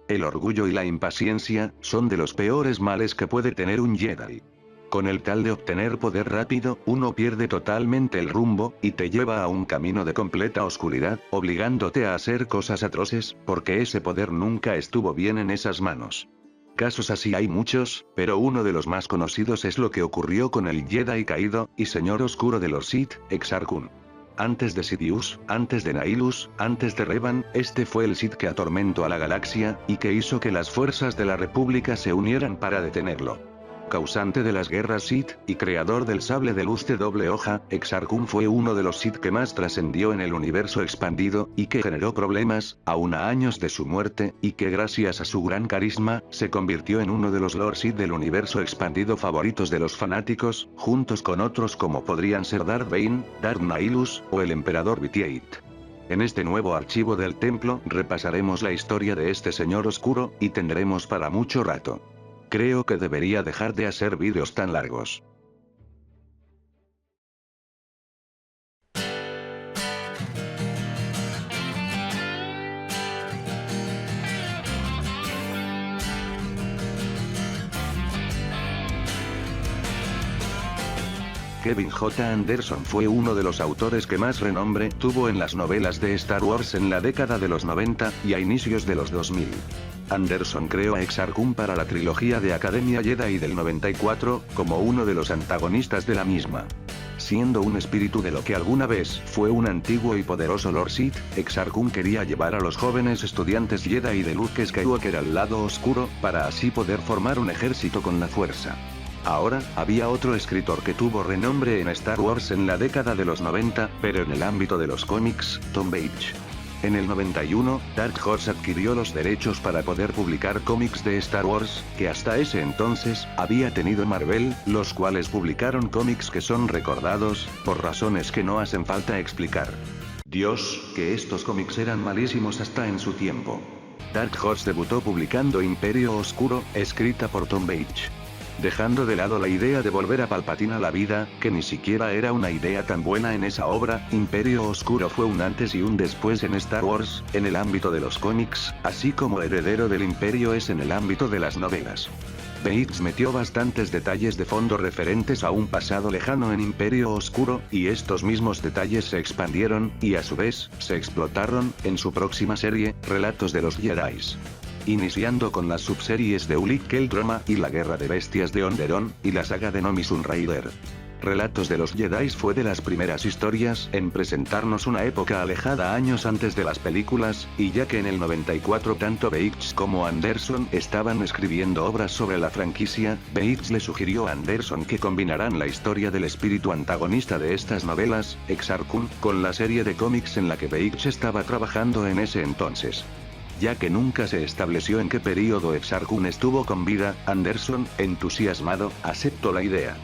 El orgullo y la impaciencia son de los peores males que puede tener un Jedi. Con el tal de obtener poder rápido, uno pierde totalmente el rumbo, y te lleva a un camino de completa oscuridad, obligándote a hacer cosas atroces, porque ese poder nunca estuvo bien en esas manos. Casos así hay muchos, pero uno de los más conocidos es lo que ocurrió con el Jedi caído, y señor oscuro de los Sith, Exar Kun. Antes de Sidious, antes de Nihilus, antes de Revan, este fue el Sith que atormentó a la galaxia, y que hizo que las fuerzas de la República se unieran para detenerlo. Causante de las guerras Sith, y creador del sable de luz de doble hoja, Exar Kun fue uno de los Sith que más trascendió en el universo expandido, y que generó problemas, aún a años de su muerte, y que gracias a su gran carisma, se convirtió en uno de los Lord Sith del universo expandido favoritos de los fanáticos, juntos con otros como podrían ser Darth Bane, Darth Nihilus, o el Emperador BT-8. En este nuevo archivo del templo, repasaremos la historia de este señor oscuro, y tendremos para mucho rato. Creo que debería dejar de hacer vídeos tan largos. Kevin J. Anderson fue uno de los autores que más renombre tuvo en las novelas de Star Wars en la década de los 90, y a inicios de los 2000. Anderson creó a Exar Kun para la trilogía de Academia Jedi del 94, como uno de los antagonistas de la misma. Siendo un espíritu de lo que alguna vez fue un antiguo y poderoso Lord Sith, Exar Kun quería llevar a los jóvenes estudiantes Jedi de Luke Skywalker al lado oscuro, para así poder formar un ejército con la fuerza. Ahora, había otro escritor que tuvo renombre en Star Wars en la década de los 90, pero en el ámbito de los cómics, Tom Baker. En el 91, Dark Horse adquirió los derechos para poder publicar cómics de Star Wars, que hasta ese entonces, había tenido Marvel, los cuales publicaron cómics que son recordados, por razones que no hacen falta explicar. Dios, que estos cómics eran malísimos hasta en su tiempo. Dark Horse debutó publicando Imperio Oscuro, escrita por Tom Baker. Dejando de lado la idea de volver a Palpatine a la vida, que ni siquiera era una idea tan buena en esa obra, Imperio Oscuro fue un antes y un después en Star Wars, en el ámbito de los cómics, así como Heredero del Imperio es en el ámbito de las novelas. Bates metió bastantes detalles de fondo referentes a un pasado lejano en Imperio Oscuro, y estos mismos detalles se expandieron, y a su vez, se explotaron, en su próxima serie, Relatos de los Jedi. Iniciando con las subseries de Ulick Qel-Droma, y la Guerra de Bestias de Onderon, y la saga de Nomi Sunrider. Relatos de los Jedi fue de las primeras historias en presentarnos una época alejada años antes de las películas, y ya que en el 94 tanto Bates como Anderson estaban escribiendo obras sobre la franquicia, Bates le sugirió a Anderson que combinaran la historia del espíritu antagonista de estas novelas, Exar Kun, con la serie de cómics en la que Bates estaba trabajando en ese entonces. Ya que nunca se estableció en qué período Exar Kun estuvo con vida, Anderson, entusiasmado, aceptó la idea.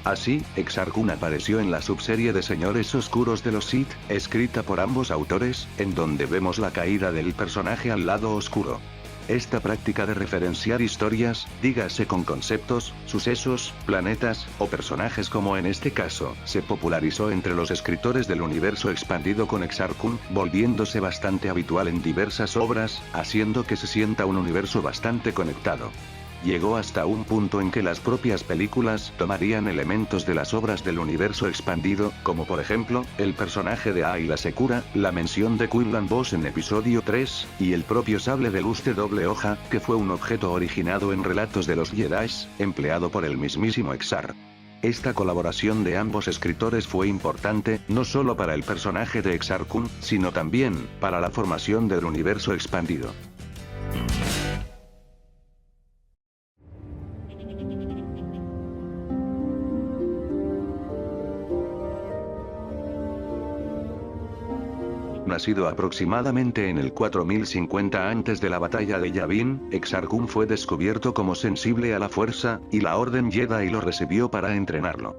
Así, Exar Kun apareció en la subserie de Señores Oscuros de los Sith, escrita por ambos autores, en donde vemos la caída del personaje al lado oscuro. Esta práctica de referenciar historias, dígase con conceptos, sucesos, planetas, o personajes como en este caso, se popularizó entre los escritores del universo expandido con Exar Kun, volviéndose bastante habitual en diversas obras, haciendo que se sienta un universo bastante conectado. Llegó hasta un punto en que las propias películas tomarían elementos de las obras del universo expandido, como por ejemplo, el personaje de Ayla Secura, la mención de Quinlan Vos en episodio 3, y el propio sable de luz de doble hoja, que fue un objeto originado en Relatos de los Jedi, empleado por el mismísimo Exar. Esta colaboración de ambos escritores fue importante, no solo para el personaje de Exar Kun, sino también, para la formación del universo expandido. Nacido aproximadamente en el 4050 antes de la batalla de Yavin, Exar Kun fue descubierto como sensible a la fuerza, y la Orden Jedi lo recibió para entrenarlo.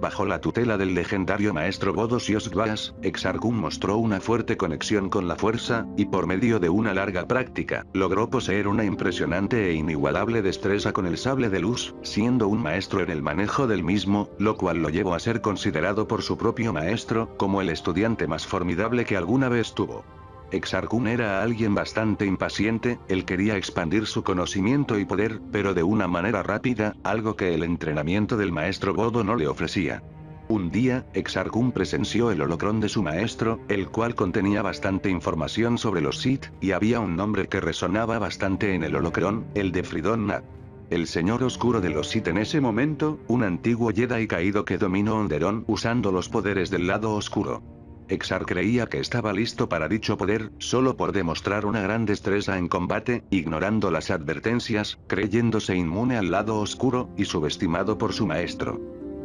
Bajo la tutela del legendario maestro Bodos Yosgwas, Exar Kun mostró una fuerte conexión con la fuerza, y por medio de una larga práctica, logró poseer una impresionante e inigualable destreza con el sable de luz, siendo un maestro en el manejo del mismo, lo cual lo llevó a ser considerado por su propio maestro, como el estudiante más formidable que alguna vez tuvo. Exar-kun era alguien bastante impaciente, él quería expandir su conocimiento y poder, pero de una manera rápida, algo que el entrenamiento del maestro Bodo no le ofrecía. Un día, Exar-kun presenció el holocrón de su maestro, el cual contenía bastante información sobre los Sith, y había un nombre que resonaba bastante en el holocrón, el de Fridon Nath. El señor oscuro de los Sith en ese momento, un antiguo Jedi caído que dominó Onderon usando los poderes del lado oscuro. Exar creía que estaba listo para dicho poder, solo por demostrar una gran destreza en combate, ignorando las advertencias, creyéndose inmune al lado oscuro, y subestimado por su maestro.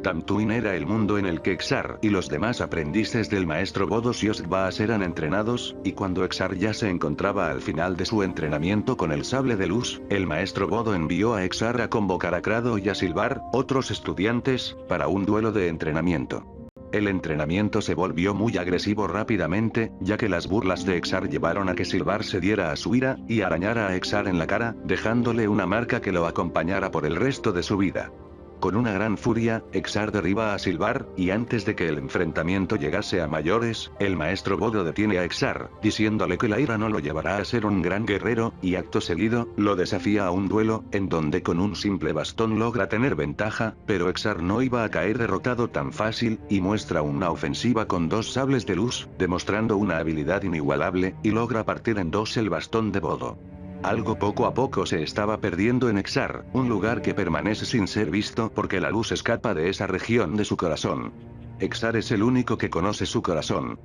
Tatooine era el mundo en el que Exar y los demás aprendices del maestro Bodo Siosbas eran entrenados, y cuando Exar ya se encontraba al final de su entrenamiento con el sable de luz, el maestro Bodo envió a Exar a convocar a Crado y a Silvar, otros estudiantes, para un duelo de entrenamiento. El entrenamiento se volvió muy agresivo rápidamente, ya que las burlas de Exar llevaron a que Silvar se diera a su ira, y arañara a Exar en la cara, dejándole una marca que lo acompañara por el resto de su vida. Con una gran furia, Exar derriba a Silvar, y antes de que el enfrentamiento llegase a mayores, el maestro Bodo detiene a Exar, diciéndole que la ira no lo llevará a ser un gran guerrero, y acto seguido, lo desafía a un duelo, en donde con un simple bastón logra tener ventaja, pero Exar no iba a caer derrotado tan fácil, y muestra una ofensiva con 2 sables de luz, demostrando una habilidad inigualable, y logra partir en 2 el bastón de Bodo. Algo poco a poco se estaba perdiendo en Exar, un lugar que permanece sin ser visto porque la luz escapa de esa región de su corazón. Exar es el único que conoce su corazón.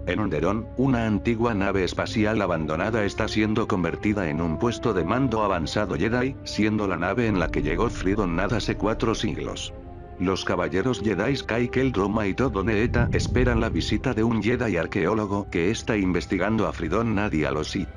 En Onderon, una antigua nave espacial abandonada está siendo convertida en un puesto de mando avanzado Jedi, siendo la nave en la que llegó Fridon Nath hace 4 siglos. Los caballeros Jedi Kai Kel Roma y Todo Neeta esperan la visita de un Jedi arqueólogo que está investigando a Fridon Nath y a los Sith.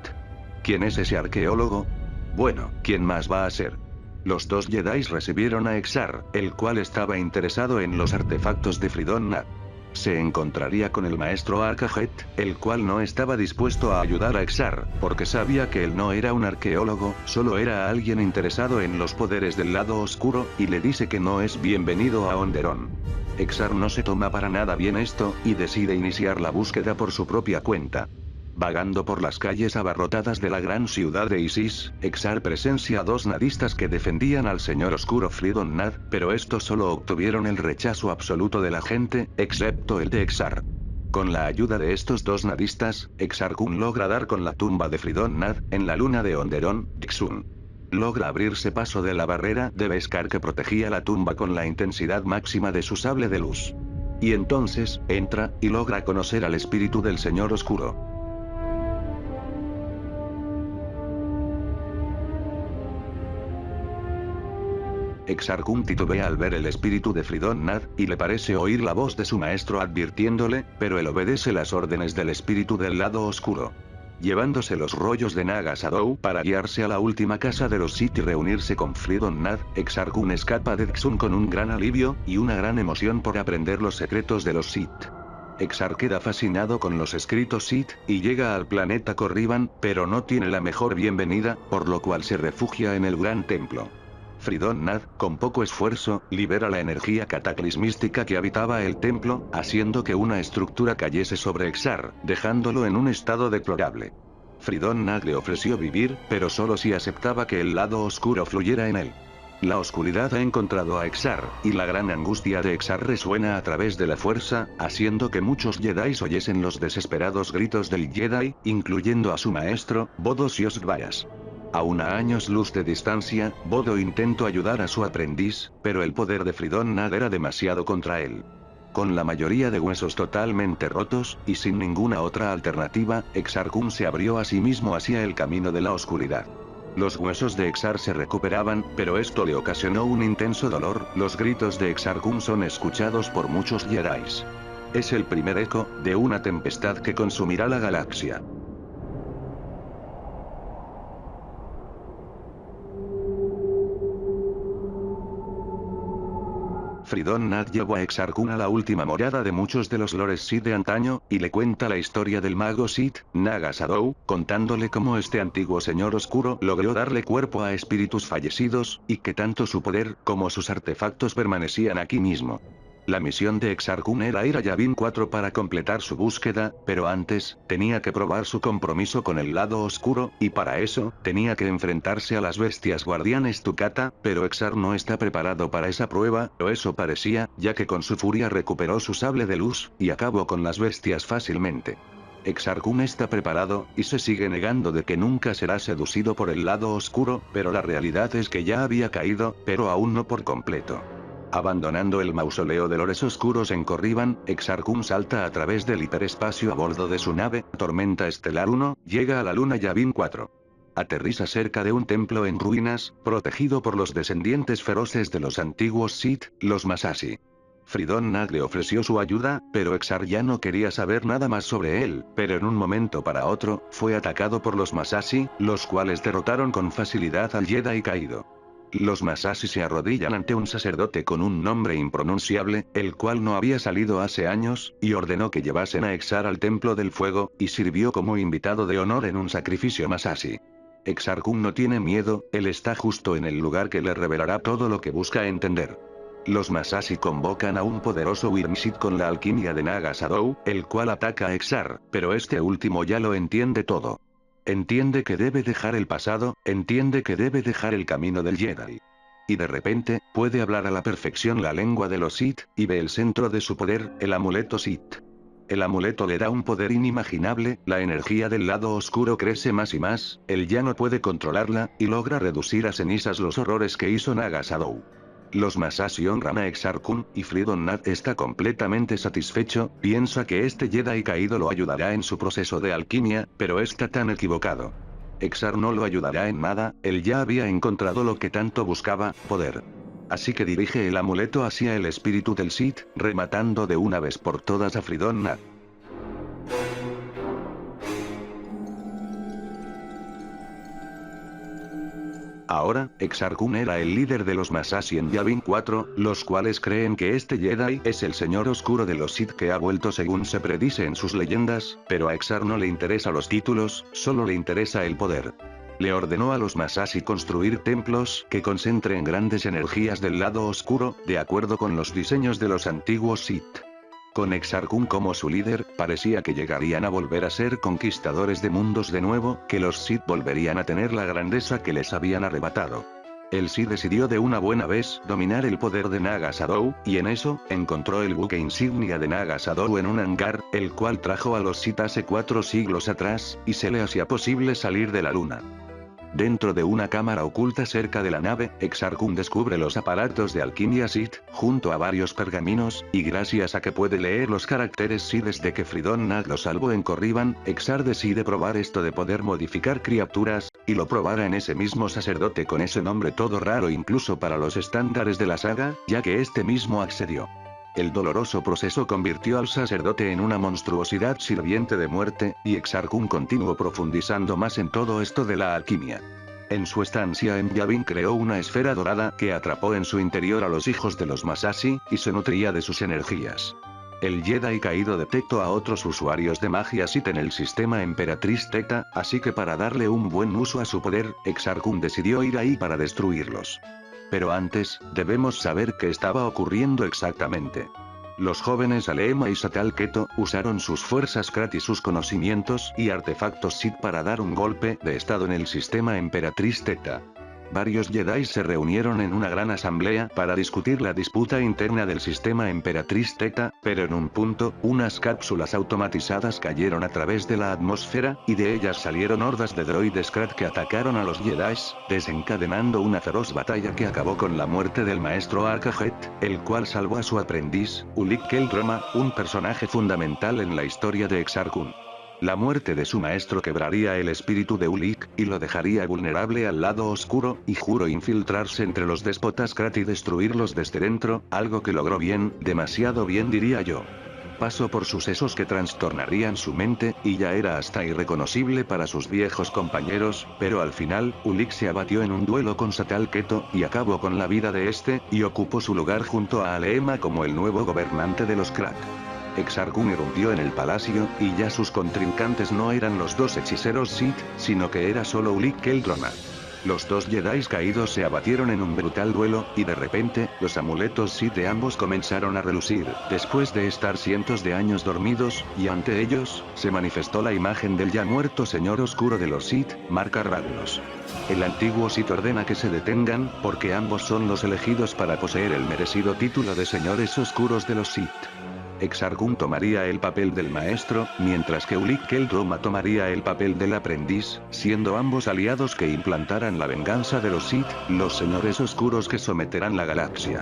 ¿Quién es ese arqueólogo? Bueno, ¿quién más va a ser? Los 2 Jedi recibieron a Exar, el cual estaba interesado en los artefactos de Fridon Nath. Se encontraría con el maestro Arcajet, el cual no estaba dispuesto a ayudar a Exar, porque sabía que él no era un arqueólogo, solo era alguien interesado en los poderes del lado oscuro, y le dice que no es bienvenido a Onderon. Exar no se toma para nada bien esto, y decide iniciar la búsqueda por su propia cuenta. Vagando por las calles abarrotadas de la gran ciudad de Isis, Exar presencia a 2 nadistas que defendían al señor oscuro Fridon Nath, pero estos solo obtuvieron el rechazo absoluto de la gente, excepto el de Exar. Con la ayuda de estos 2 nadistas, Exar-kun logra dar con la tumba de Fridon Nath, en la luna de Onderon, Dixun. Logra abrirse paso de la barrera de Beskar que protegía la tumba con la intensidad máxima de su sable de luz. Y entonces, entra, y logra conocer al espíritu del señor oscuro. Exar-kun titubea al ver el espíritu de Fridon Nath, y le parece oír la voz de su maestro advirtiéndole, pero él obedece las órdenes del espíritu del lado oscuro. Llevándose los rollos de Naga Sadow para guiarse a la última casa de los Sith y reunirse con Fridon Nath, Exar-kun escapa de Dxun con un gran alivio, y una gran emoción por aprender los secretos de los Sith. Exar queda fascinado con los escritos Sith, y llega al planeta Corriban, pero no tiene la mejor bienvenida, por lo cual se refugia en el gran templo. Fridon Nath, con poco esfuerzo, libera la energía cataclismística que habitaba el templo, haciendo que una estructura cayese sobre Exar, dejándolo en un estado deplorable. Fridon Nath le ofreció vivir, pero solo si aceptaba que el lado oscuro fluyera en él. La oscuridad ha encontrado a Exar, y la gran angustia de Exar resuena a través de la fuerza, haciendo que muchos Jedi oyesen los desesperados gritos del Jedi, incluyendo a su maestro, Bodo Siosbas. A una años luz de distancia, Bodo intentó ayudar a su aprendiz, pero el poder de Fridon Nath era demasiado contra él. Con la mayoría de huesos totalmente rotos, y sin ninguna otra alternativa, Exar-kun se abrió a sí mismo hacia el camino de la oscuridad. Los huesos de Exar se recuperaban, pero esto le ocasionó un intenso dolor. Los gritos de Exar-kun son escuchados por muchos Jedis. Es el primer eco de una tempestad que consumirá la galaxia. Fridon Nath llevó a Exar-kun a la última morada de muchos de los lores Sith de antaño, y le cuenta la historia del mago Sith, Naga Sadow, contándole cómo este antiguo señor oscuro logró darle cuerpo a espíritus fallecidos, y que tanto su poder, como sus artefactos permanecían aquí mismo. La misión de Exar-kun era ir a Yavin 4 para completar su búsqueda, pero antes, tenía que probar su compromiso con el lado oscuro, y para eso, tenía que enfrentarse a las bestias guardianes Tukata, pero Exar no está preparado para esa prueba, o eso parecía, ya que con su furia recuperó su sable de luz, y acabó con las bestias fácilmente. Exar-kun está preparado, y se sigue negando de que nunca será seducido por el lado oscuro, pero la realidad es que ya había caído, pero aún no por completo. Abandonando el mausoleo de lores oscuros en Corriban, Exar-kun salta a través del hiperespacio a bordo de su nave, Tormenta Estelar 1, llega a la luna Yavin 4. Aterriza cerca de un templo en ruinas, protegido por los descendientes feroces de los antiguos Sith, los Masashi. Fridon Nag le ofreció su ayuda, pero Exar ya no quería saber nada más sobre él, pero en un momento para otro, fue atacado por los Masashi, los cuales derrotaron con facilidad al Jedi caído. Los Masashi se arrodillan ante un sacerdote con un nombre impronunciable, el cual no había salido hace años, y ordenó que llevasen a Exar al Templo del Fuego, y sirvió como invitado de honor en un sacrificio Masashi. Exar-kun no tiene miedo, él está justo en el lugar que le revelará todo lo que busca entender. Los Masashi convocan a un poderoso Wyrmsid con la alquimia de Naga Sadow, el cual ataca a Exar, pero este último ya lo entiende todo. Entiende que debe dejar el pasado, entiende que debe dejar el camino del Jedi. Y de repente, puede hablar a la perfección la lengua de los Sith, y ve el centro de su poder, el amuleto Sith. El amuleto le da un poder inimaginable, la energía del lado oscuro crece más y más, él ya no puede controlarla, y logra reducir a cenizas los horrores que hizo Naga Sadow. Los Masashi honran a Exar-kun, y Fridon Nag está completamente satisfecho, piensa que este Jedi caído lo ayudará en su proceso de alquimia, pero está tan equivocado. Exar no lo ayudará en nada, él ya había encontrado lo que tanto buscaba, poder. Así que dirige el amuleto hacia el espíritu del Sith, rematando de una vez por todas a Fridon Nag. Ahora, Exar-kun era el líder de los Masashi en Yavin 4, los cuales creen que este Jedi es el señor oscuro de los Sith que ha vuelto según se predice en sus leyendas, pero a Exar no le interesa los títulos, solo le interesa el poder. Le ordenó a los Masashi construir templos que concentren grandes energías del lado oscuro, de acuerdo con los diseños de los antiguos Sith. Con Exar-kun como su líder, parecía que llegarían a volver a ser conquistadores de mundos de nuevo, que los Sith volverían a tener la grandeza que les habían arrebatado. Él sí decidió de una buena vez dominar el poder de Naga Sadow, y en eso, encontró el buque insignia de Naga Sadow en un hangar, el cual trajo a los Sith hace 4 siglos atrás, y se le hacía posible salir de la luna. Dentro de una cámara oculta cerca de la nave, Exar-kun descubre los aparatos de alquimia Sith, junto a varios pergaminos, y gracias a que puede leer los caracteres Sith desde que Fridon Nag lo salvó en Corriban, Exar decide probar esto de poder modificar criaturas, y lo probara en ese mismo sacerdote con ese nombre todo raro incluso para los estándares de la saga, ya que este mismo accedió. El doloroso proceso convirtió al sacerdote en una monstruosidad sirviente de muerte, y Exar-kun continuó profundizando más en todo esto de la alquimia. En su estancia en Yavin creó una esfera dorada que atrapó en su interior a los hijos de los Masashi, y se nutría de sus energías. El Jedi caído detectó a otros usuarios de magia Sith en el sistema Emperatriz Theta, así que para darle un buen uso a su poder, Exar-kun decidió ir ahí para destruirlos. Pero antes, debemos saber qué estaba ocurriendo exactamente. Los jóvenes Alema y Satal Keto usaron sus fuerzas Krat y sus conocimientos y artefactos Sith para dar un golpe de estado en el sistema Emperatriz Theta. Varios Jedi se reunieron en una gran asamblea para discutir la disputa interna del sistema Emperatriz Theta, pero en un punto, unas cápsulas automatizadas cayeron a través de la atmósfera, y de ellas salieron hordas de droides Krat que atacaron a los Jedi, desencadenando una feroz batalla que acabó con la muerte del maestro Arcajet, el cual salvó a su aprendiz, Ulic Qel-Droma, un personaje fundamental en la historia de Exar-kun. La muerte de su maestro quebraría el espíritu de Ulic, y lo dejaría vulnerable al lado oscuro, y juró infiltrarse entre los déspotas Krat y destruirlos desde dentro, algo que logró bien, demasiado bien diría yo. Pasó por sucesos que trastornarían su mente, y ya era hasta irreconocible para sus viejos compañeros, pero al final, Ulic se abatió en un duelo con Satal Keto, y acabó con la vida de este, y ocupó su lugar junto a Alema como el nuevo gobernante de los Krat. Exar-kun irrumpió en el palacio, y ya sus contrincantes no eran los dos hechiceros Sith, sino que era solo Ulic Qel-Droma. Los dos Jedi caídos se abatieron en un brutal duelo, y de repente, los amuletos Sith de ambos comenzaron a relucir, después de estar cientos de años dormidos, y ante ellos, se manifestó la imagen del ya muerto Señor Oscuro de los Sith, Marka Ragnos. El antiguo Sith ordena que se detengan, porque ambos son los elegidos para poseer el merecido título de Señores Oscuros de los Sith. Exar Kun tomaría el papel del maestro, mientras que Ulic Qel-Droma tomaría el papel del aprendiz, siendo ambos aliados que implantarán la venganza de los Sith, los señores oscuros que someterán la galaxia.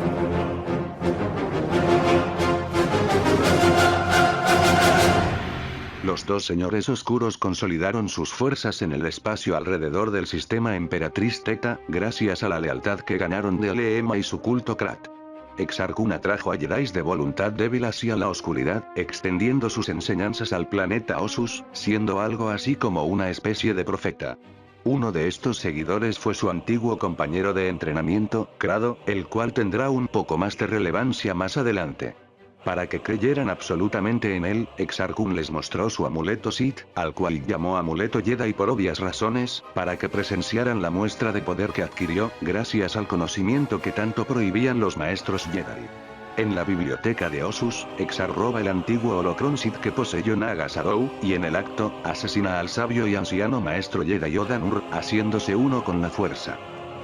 Los dos señores oscuros consolidaron sus fuerzas en el espacio alrededor del sistema Emperatriz Theta, gracias a la lealtad que ganaron de Aleema y su culto Krat. Exar Kun atrajo a Jedis de voluntad débil hacia la oscuridad, extendiendo sus enseñanzas al planeta Osus, siendo algo así como una especie de profeta. Uno de estos seguidores fue su antiguo compañero de entrenamiento, Crado, el cual tendrá un poco más de relevancia más adelante. Para que creyeran absolutamente en él, Exar Kun les mostró su amuleto Sith, al cual llamó amuleto Jedi por obvias razones, para que presenciaran la muestra de poder que adquirió, gracias al conocimiento que tanto prohibían los maestros Jedi. En la biblioteca de Osus, Exar roba el antiguo holocron Sith que poseyó Naga Sadow, y en el acto, asesina al sabio y anciano maestro Jedi Oda Nur, haciéndose uno con la fuerza.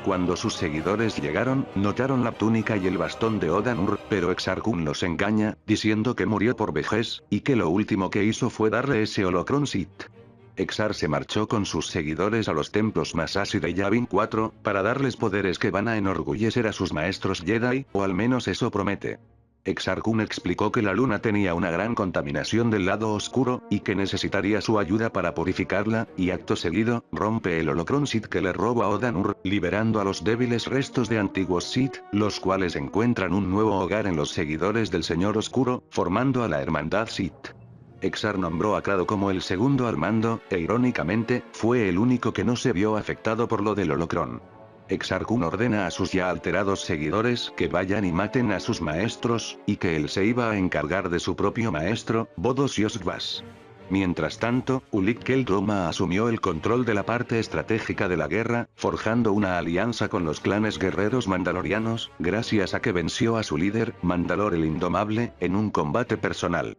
Cuando sus seguidores llegaron, notaron la túnica y el bastón de Oda Nur, pero Exar Kun los engaña, diciendo que murió por vejez, y que lo último que hizo fue darle ese holocron Sith. Exar se marchó con sus seguidores a los templos Masashi de Yavin 4, para darles poderes que van a enorgullecer a sus maestros Jedi, o al menos eso promete. Exar Kun explicó que la luna tenía una gran contaminación del lado oscuro, y que necesitaría su ayuda para purificarla, y acto seguido, rompe el holocron Sith que le roba a Oda Nur, liberando a los débiles restos de antiguos Sith, los cuales encuentran un nuevo hogar en los seguidores del Señor Oscuro, formando a la Hermandad Sith. Exar nombró a Crado como el segundo al mando, e irónicamente, fue el único que no se vio afectado por lo del holocron. Exar Kun ordena a sus ya alterados seguidores que vayan y maten a sus maestros, y que él se iba a encargar de su propio maestro, Bodos Yosgvas. Mientras tanto, Ulic Qel-Droma asumió el control de la parte estratégica de la guerra, forjando una alianza con los clanes guerreros mandalorianos, gracias a que venció a su líder, Mandalor el Indomable, en un combate personal.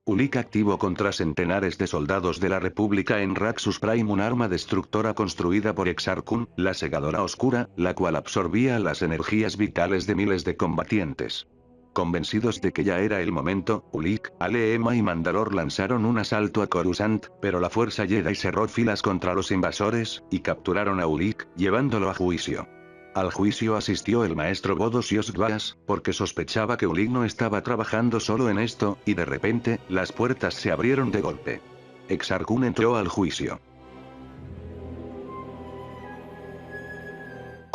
Ulic activó contra centenares de soldados de la República en Raxus Prime, un arma destructora construida por Exar Kun, la Segadora Oscura, la cual absorbía las energías vitales de miles de combatientes. Convencidos de que ya era el momento, Ulic, Aleema y Mandalor lanzaron un asalto a Coruscant, pero la fuerza Jedi cerró filas contra los invasores, y capturaron a Ulic, llevándolo a juicio. Al juicio asistió el maestro Bodos Yosgvas, porque sospechaba que Ulic no estaba trabajando solo en esto, y de repente, las puertas se abrieron de golpe. Exar Kun entró al juicio.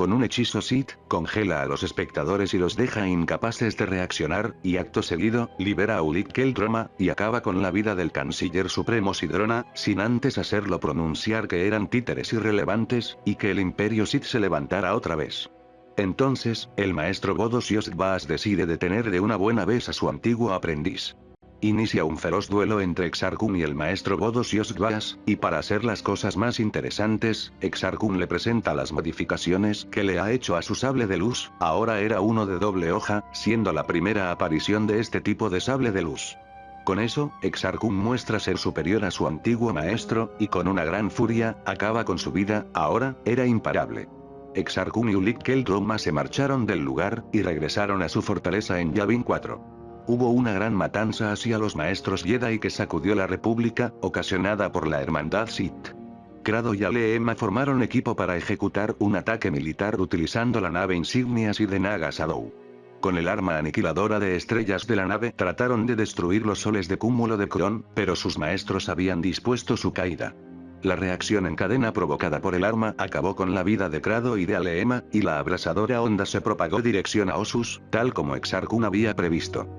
Con un hechizo Sith, congela a los espectadores y los deja incapaces de reaccionar, y acto seguido, libera a Ulic Qel-Droma, y acaba con la vida del canciller supremo Sidrona, sin antes hacerlo pronunciar que eran títeres irrelevantes, y que el imperio Sith se levantara otra vez. Entonces, el maestro Bodos Yosgvas decide detener de una buena vez a su antiguo aprendiz. Inicia un feroz duelo entre Exar Kun y el maestro Bodos Yosgvas, y para hacer las cosas más interesantes, Exar Kun le presenta las modificaciones que le ha hecho a su sable de luz, ahora era uno de doble hoja, siendo la primera aparición de este tipo de sable de luz. Con eso, Exar Kun muestra ser superior a su antiguo maestro, y con una gran furia, acaba con su vida, ahora, era imparable. Exar Kun y Ulic Qel-Droma se marcharon del lugar, y regresaron a su fortaleza en Yavin 4. Hubo una gran matanza hacia los maestros Jedi que sacudió la República, ocasionada por la Hermandad Sith. Crado y Aleema formaron equipo para ejecutar un ataque militar utilizando la nave insignia Sith de Naga Sadow. Con el arma aniquiladora de estrellas de la nave trataron de destruir los soles de cúmulo de Cron, pero sus maestros habían dispuesto su caída. La reacción en cadena provocada por el arma acabó con la vida de Crado y de Aleema, y la abrasadora onda se propagó dirección a Osus, tal como Exar Kun había previsto.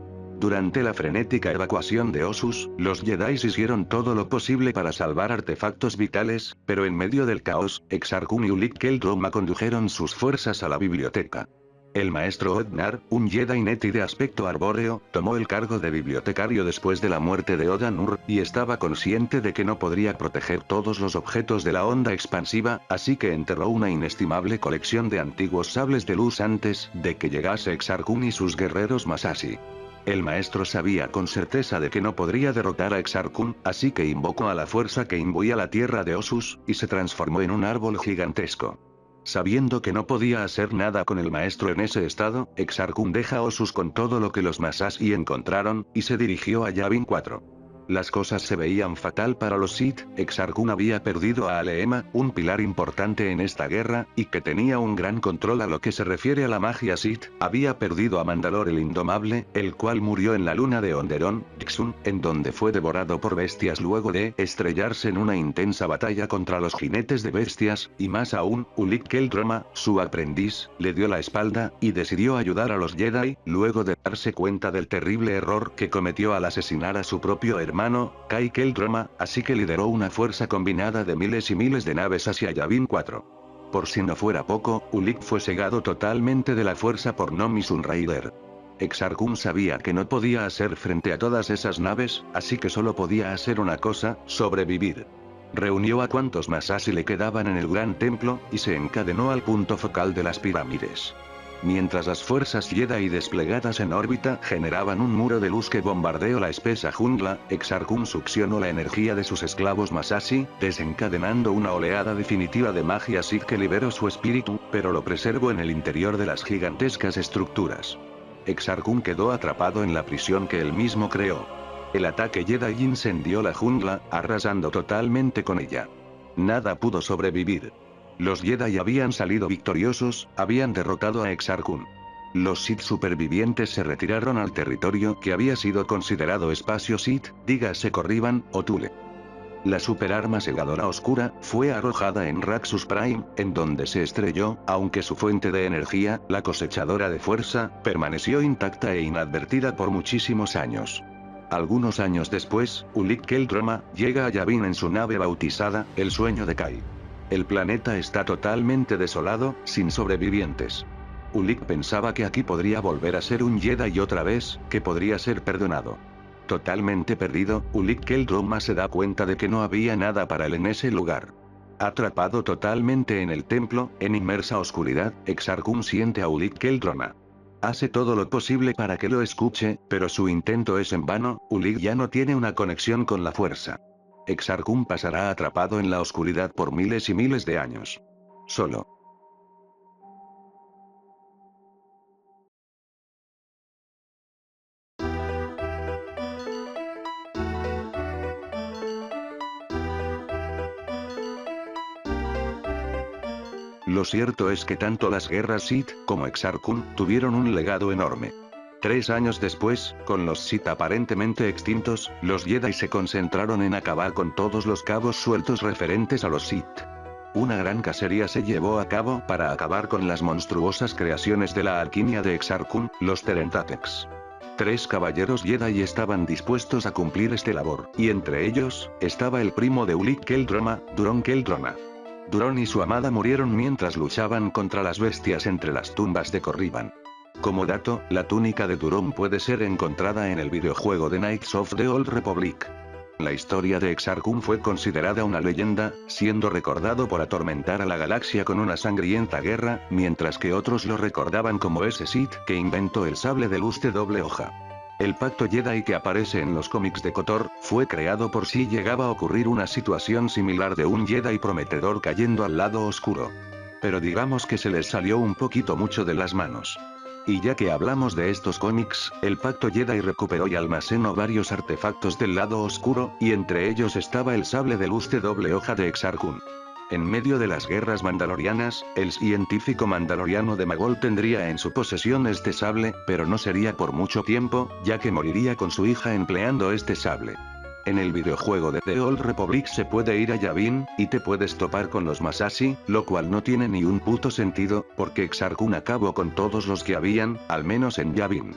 Durante la frenética evacuación de Osus, los Jedi hicieron todo lo posible para salvar artefactos vitales, pero en medio del caos, Exar Kun y Ulic Qel-Droma condujeron sus fuerzas a la biblioteca. El maestro Odnar, un Jedi Neti de aspecto arbóreo, tomó el cargo de bibliotecario después de la muerte de Oda Nur, y estaba consciente de que no podría proteger todos los objetos de la onda expansiva, así que enterró una inestimable colección de antiguos sables de luz antes de que llegase Exar Kun y sus guerreros Masashi. El maestro sabía con certeza de que no podría derrotar a Exar Kun, así que invocó a la fuerza que imbuía la tierra de Osus, y se transformó en un árbol gigantesco. Sabiendo que no podía hacer nada con el maestro en ese estado, Exar Kun deja a Osus con todo lo que los Masashi encontraron, y se dirigió a Yavin 4. Las cosas se veían fatal para los Sith. Exar Kun había perdido a Aleema, un pilar importante en esta guerra, y que tenía un gran control a lo que se refiere a la magia Sith. Había perdido a Mandalor el Indomable, el cual murió en la luna de Onderon, Dixun, en donde fue devorado por bestias luego de estrellarse en una intensa batalla contra los jinetes de bestias, y más aún, Ulic Qel-Droma, su aprendiz, le dio la espalda, y decidió ayudar a los Jedi, luego de darse cuenta del terrible error que cometió al asesinar a su propio hermano, Kai Qel-Droma, así que lideró una fuerza combinada de miles y miles de naves hacia Yavin 4. Por si no fuera poco, Ulic fue cegado totalmente de la fuerza por Nomi Sunrider. Exar Kun sabía que no podía hacer frente a todas esas naves, así que solo podía hacer una cosa: sobrevivir. Reunió a cuantos Masashi le quedaban en el gran templo, y se encadenó al punto focal de las pirámides. Mientras las fuerzas Jedi desplegadas en órbita generaban un muro de luz que bombardeó la espesa jungla, Exar Kun succionó la energía de sus esclavos Masashi, desencadenando una oleada definitiva de magia Sith que liberó su espíritu, pero lo preservó en el interior de las gigantescas estructuras. Exar Kun quedó atrapado en la prisión que él mismo creó. El ataque Jedi incendió la jungla, arrasando totalmente con ella. Nada pudo sobrevivir. Los Jedi habían salido victoriosos, habían derrotado a Exar Kun. Los Sith supervivientes se retiraron al territorio que había sido considerado espacio Sith, dígase Corriban, o Tule. La superarma segadora oscura fue arrojada en Raxus Prime, en donde se estrelló, aunque su fuente de energía, la cosechadora de fuerza, permaneció intacta e inadvertida por muchísimos años. Algunos años después, Ulic Qel-Droma llega a Yavin en su nave bautizada, el Sueño de Kai. El planeta está totalmente desolado, sin sobrevivientes. Ulic pensaba que aquí podría volver a ser un Jedi otra vez, que podría ser perdonado. Totalmente perdido, Ulic Qel-Droma se da cuenta de que no había nada para él en ese lugar. Atrapado totalmente en el templo, en inmersa oscuridad, Exar Kun siente a Ulic Qel-Droma. Hace todo lo posible para que lo escuche, pero su intento es en vano. Ulic ya no tiene una conexión con la fuerza. Exar Kun pasará atrapado en la oscuridad por miles y miles de años. Solo. Lo cierto es que tanto las guerras Sith, como Exar Kun, tuvieron un legado enorme. 3 años después, con los Sith aparentemente extintos, los Jedi se concentraron en acabar con todos los cabos sueltos referentes a los Sith. Una gran cacería se llevó a cabo para acabar con las monstruosas creaciones de la alquimia de Exar Kun, los Terentatex. 3 caballeros Jedi estaban dispuestos a cumplir este labor, y entre ellos, estaba el primo de Ulic Qel-Droma, Duron Qel-Droma. Duron y su amada murieron mientras luchaban contra las bestias entre las tumbas de Corriban. Como dato, la túnica de Duron puede ser encontrada en el videojuego de Knights of the Old Republic. La historia de Exar Kun fue considerada una leyenda, siendo recordado por atormentar a la galaxia con una sangrienta guerra, mientras que otros lo recordaban como ese Sith que inventó el sable de luz de doble hoja. El pacto Jedi que aparece en los cómics de KOTOR, fue creado por si llegaba a ocurrir una situación similar de un Jedi prometedor cayendo al lado oscuro. Pero digamos que se les salió un poquito mucho de las manos. Y ya que hablamos de estos cómics, el pacto Jedi recuperó y almacenó varios artefactos del lado oscuro, y entre ellos estaba el sable de luz de doble hoja de Exar Kun. En medio de las guerras mandalorianas, el científico mandaloriano de Magol tendría en su posesión este sable, pero no sería por mucho tiempo, ya que moriría con su hija empleando este sable. En el videojuego de The Old Republic se puede ir a Yavin, y te puedes topar con los Masashi, lo cual no tiene ni un puto sentido, porque Exar Kun acabó con todos los que habían, al menos en Yavin.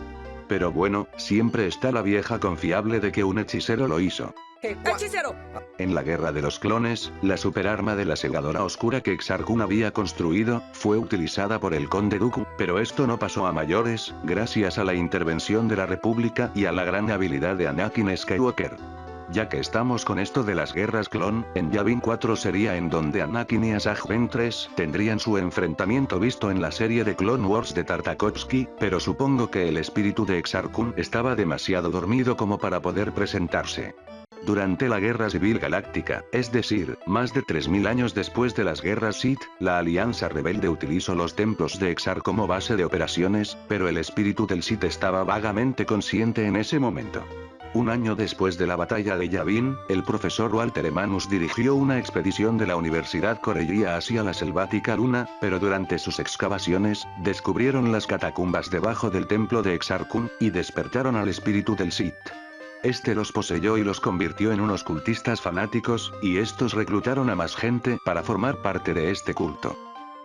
Pero bueno, siempre está la vieja confiable de que un hechicero lo hizo. ¡Hechicero! En la Guerra de los Clones, la superarma de la segadora oscura que Exar Kun había construido, fue utilizada por el Conde Dooku, pero esto no pasó a mayores, gracias a la intervención de la República y a la gran habilidad de Anakin Skywalker. Ya que estamos con esto de las guerras clon, en Yavin 4 sería en donde Anakin y Asajj Ventress tendrían su enfrentamiento visto en la serie de Clone Wars de Tartakovsky, pero supongo que el espíritu de Exar Kun estaba demasiado dormido como para poder presentarse. Durante la Guerra Civil Galáctica, es decir, más de 3000 años después de las guerras Sith, la Alianza Rebelde utilizó los templos de Exar como base de operaciones, pero el espíritu del Sith estaba vagamente consciente en ese momento. Un año después de la batalla de Yavin, el profesor Walter Emanus dirigió una expedición de la Universidad Corellia hacia la selvática luna, pero durante sus excavaciones, descubrieron las catacumbas debajo del templo de Exar Kun, y despertaron al espíritu del Sith. Este los poseyó y los convirtió en unos cultistas fanáticos, y estos reclutaron a más gente para formar parte de este culto.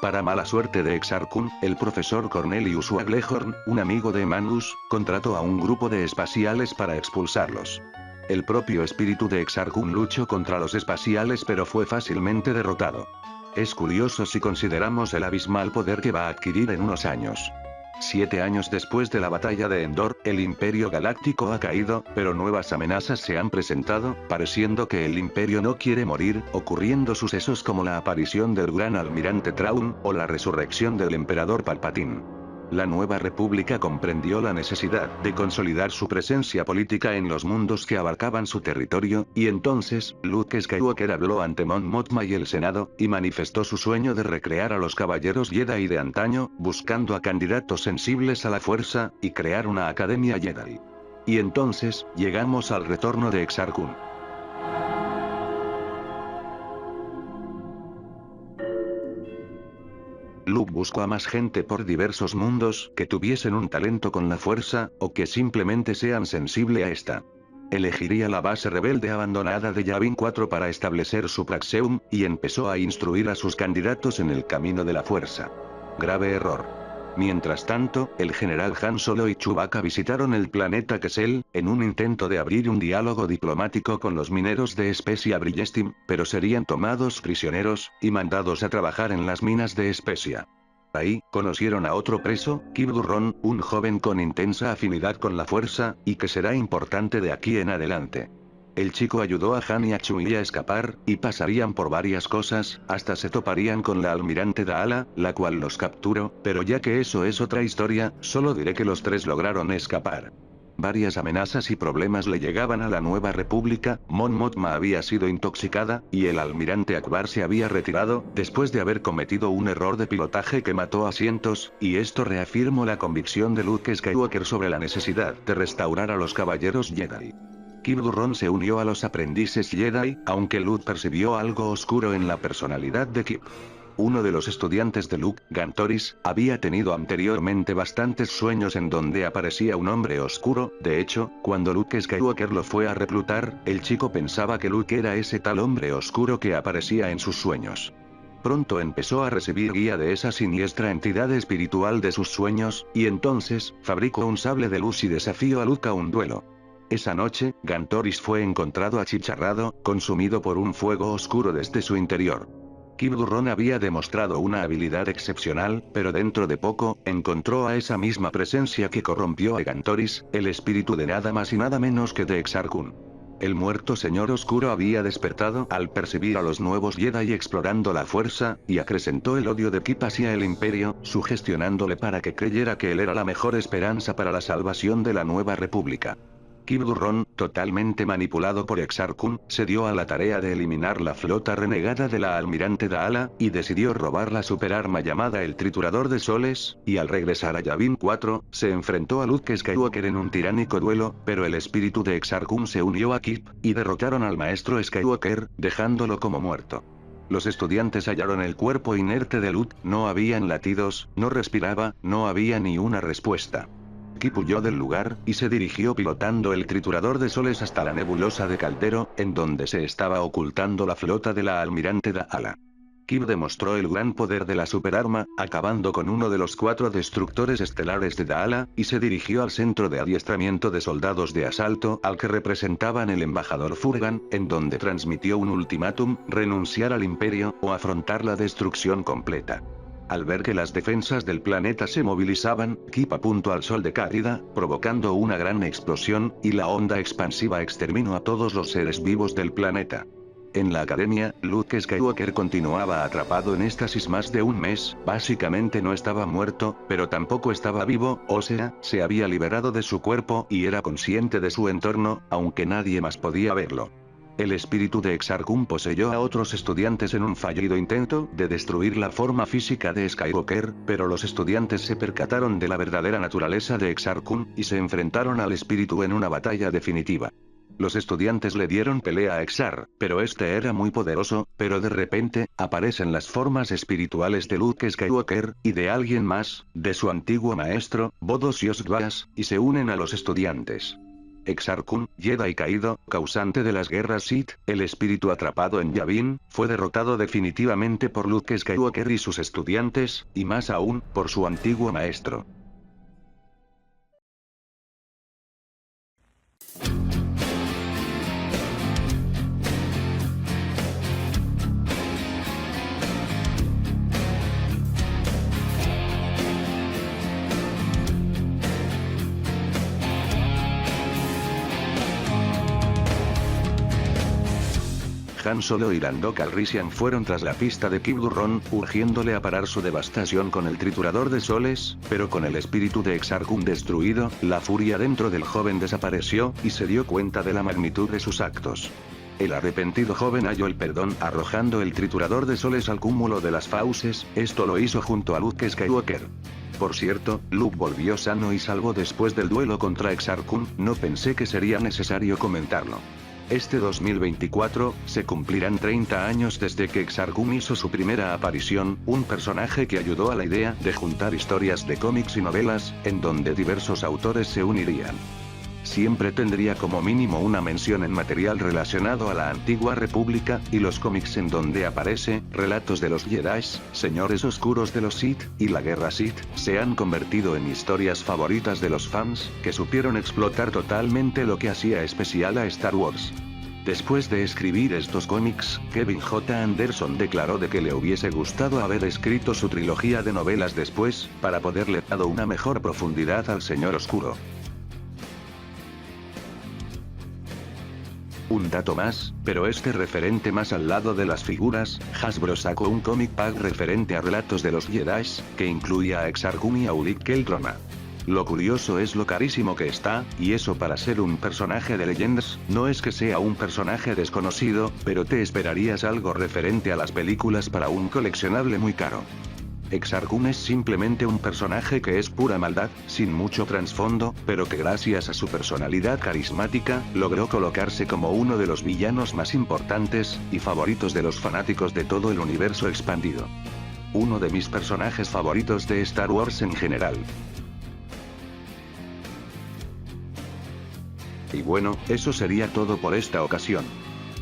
Para mala suerte de Exar Kun, el profesor Cornelius Waglehorn, un amigo de Emanus, contrató a un grupo de espaciales para expulsarlos. El propio espíritu de Exar Kun luchó contra los espaciales pero fue fácilmente derrotado. Es curioso si consideramos el abismal poder que va a adquirir en unos años. 7 años después de la batalla de Endor, el Imperio Galáctico ha caído, pero nuevas amenazas se han presentado, pareciendo que el Imperio no quiere morir, ocurriendo sucesos como la aparición del Gran Almirante Thrawn, o la resurrección del Emperador Palpatine. La Nueva República comprendió la necesidad de consolidar su presencia política en los mundos que abarcaban su territorio, y entonces, Luke Skywalker habló ante Mon Mothma y el Senado, y manifestó su sueño de recrear a los caballeros Jedi de antaño, buscando a candidatos sensibles a la fuerza, y crear una academia Jedi. Y entonces, llegamos al retorno de Exar Kun. Luke buscó a más gente por diversos mundos que tuviesen un talento con la fuerza, o que simplemente sean sensible a esta. Elegiría la base rebelde abandonada de Yavin 4 para establecer su Praxeum, y empezó a instruir a sus candidatos en el camino de la fuerza. Grave error. Mientras tanto, el general Han Solo y Chewbacca visitaron el planeta Kessel, en un intento de abrir un diálogo diplomático con los mineros de Specia Brillestim, pero serían tomados prisioneros, y mandados a trabajar en las minas de Specia. Ahí, conocieron a otro preso, Kylo Durron, un joven con intensa afinidad con la fuerza, y que será importante de aquí en adelante. El chico ayudó a Han y a Chewie a escapar, y pasarían por varias cosas, hasta se toparían con la almirante Daala, la cual los capturó, pero ya que eso es otra historia, solo diré que los tres lograron escapar. Varias amenazas y problemas le llegaban a la Nueva República, Mon Mothma había sido intoxicada, y el almirante Akbar se había retirado, después de haber cometido un error de pilotaje que mató a cientos, y esto reafirmó la convicción de Luke Skywalker sobre la necesidad de restaurar a los caballeros Jedi. Kylo Durron se unió a los aprendices Jedi, aunque Luke percibió algo oscuro en la personalidad de Kip. Uno de los estudiantes de Luke, Gantoris, había tenido anteriormente bastantes sueños en donde aparecía un hombre oscuro. De hecho, cuando Luke Skywalker lo fue a reclutar, el chico pensaba que Luke era ese tal hombre oscuro que aparecía en sus sueños. Pronto empezó a recibir guía de esa siniestra entidad espiritual de sus sueños, y entonces, fabricó un sable de luz y desafió a Luke a un duelo. Esa noche, Gantoris fue encontrado achicharrado, consumido por un fuego oscuro desde su interior. Kylo Durron había demostrado una habilidad excepcional, pero dentro de poco, encontró a esa misma presencia que corrompió a Gantoris, el espíritu de nada más y nada menos que de Exar Kun. El muerto señor oscuro había despertado al percibir a los nuevos Jedi explorando la fuerza, y acrecentó el odio de Kip hacia el Imperio, sugestionándole para que creyera que él era la mejor esperanza para la salvación de la Nueva República. Kylo Durron, totalmente manipulado por Exar Kun, se dio a la tarea de eliminar la flota renegada de la almirante Daala, y decidió robar la superarma llamada el Triturador de Soles, y al regresar a Yavin 4, se enfrentó a Luke Skywalker en un tiránico duelo, pero el espíritu de Exar Kun se unió a Kip, y derrotaron al maestro Skywalker, dejándolo como muerto. Los estudiantes hallaron el cuerpo inerte de Luke, no habían latidos, no respiraba, no había ni una respuesta. Kip huyó del lugar, y se dirigió pilotando el Triturador de Soles hasta la nebulosa de Caldero, en donde se estaba ocultando la flota de la almirante Daala. Kid demostró el gran poder de la superarma, acabando con uno de los 4 destructores estelares de Daala, y se dirigió al centro de adiestramiento de soldados de asalto al que representaban el embajador Furgan, en donde transmitió un ultimátum: renunciar al imperio, o afrontar la destrucción completa. Al ver que las defensas del planeta se movilizaban, Kid apuntó al sol de Cárida, provocando una gran explosión, y la onda expansiva exterminó a todos los seres vivos del planeta. En la academia, Luke Skywalker continuaba atrapado en éxtasis más de un mes, básicamente no estaba muerto, pero tampoco estaba vivo, o sea, se había liberado de su cuerpo y era consciente de su entorno, aunque nadie más podía verlo. El espíritu de Exar Kun poseyó a otros estudiantes en un fallido intento de destruir la forma física de Skywalker, pero los estudiantes se percataron de la verdadera naturaleza de Exar Kun, y se enfrentaron al espíritu en una batalla definitiva. Los estudiantes le dieron pelea a Exar, pero este era muy poderoso, pero de repente, aparecen las formas espirituales de Luke Skywalker, y de alguien más, de su antiguo maestro, Bodos Yosgwas, y se unen a los estudiantes. Exar Kun, Jedi caído, causante de las guerras Sith, el espíritu atrapado en Yavin, fue derrotado definitivamente por Luke Skywalker y sus estudiantes, y más aún, por su antiguo maestro. Han Solo y Lando Calrissian fueron tras la pista de Kylo Ren, urgiéndole a parar su devastación con el triturador de soles, pero con el espíritu de Exar Kun destruido, la furia dentro del joven desapareció, y se dio cuenta de la magnitud de sus actos. El arrepentido joven halló el perdón arrojando el triturador de soles al cúmulo de las fauces, esto lo hizo junto a Luke Skywalker. Por cierto, Luke volvió sano y salvo después del duelo contra Exar Kun, no pensé que sería necesario comentarlo. Este 2024, se cumplirán 30 años desde que Exar Kun hizo su primera aparición, un personaje que ayudó a la idea de juntar historias de cómics y novelas, en donde diversos autores se unirían. Siempre tendría como mínimo una mención en material relacionado a la antigua república, y los cómics en donde aparece, relatos de los Jedi, señores oscuros de los Sith, y la guerra Sith, se han convertido en historias favoritas de los fans, que supieron explotar totalmente lo que hacía especial a Star Wars. Después de escribir estos cómics, Kevin J. Anderson declaró de que le hubiese gustado haber escrito su trilogía de novelas después, para poderle dado una mejor profundidad al Señor Oscuro. Un dato más, pero este referente más al lado de las figuras, Hasbro sacó un comic pack referente a relatos de los Jedi, que incluía a Exar Kun y a Ulic Qel-Droma. Lo curioso es lo carísimo que está, y eso para ser un personaje de Legends, no es que sea un personaje desconocido, pero te esperarías algo referente a las películas para un coleccionable muy caro. Exar Kun es simplemente un personaje que es pura maldad, sin mucho trasfondo, pero que gracias a su personalidad carismática, logró colocarse como uno de los villanos más importantes, y favoritos de los fanáticos de todo el universo expandido. Uno de mis personajes favoritos de Star Wars en general. Y bueno, eso sería todo por esta ocasión.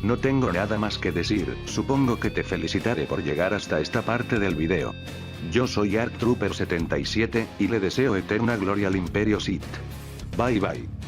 No tengo nada más que decir, supongo que te felicitaré por llegar hasta esta parte del video. Yo soy ArcTrooper77, y le deseo eterna gloria al Imperio Sith. Bye bye.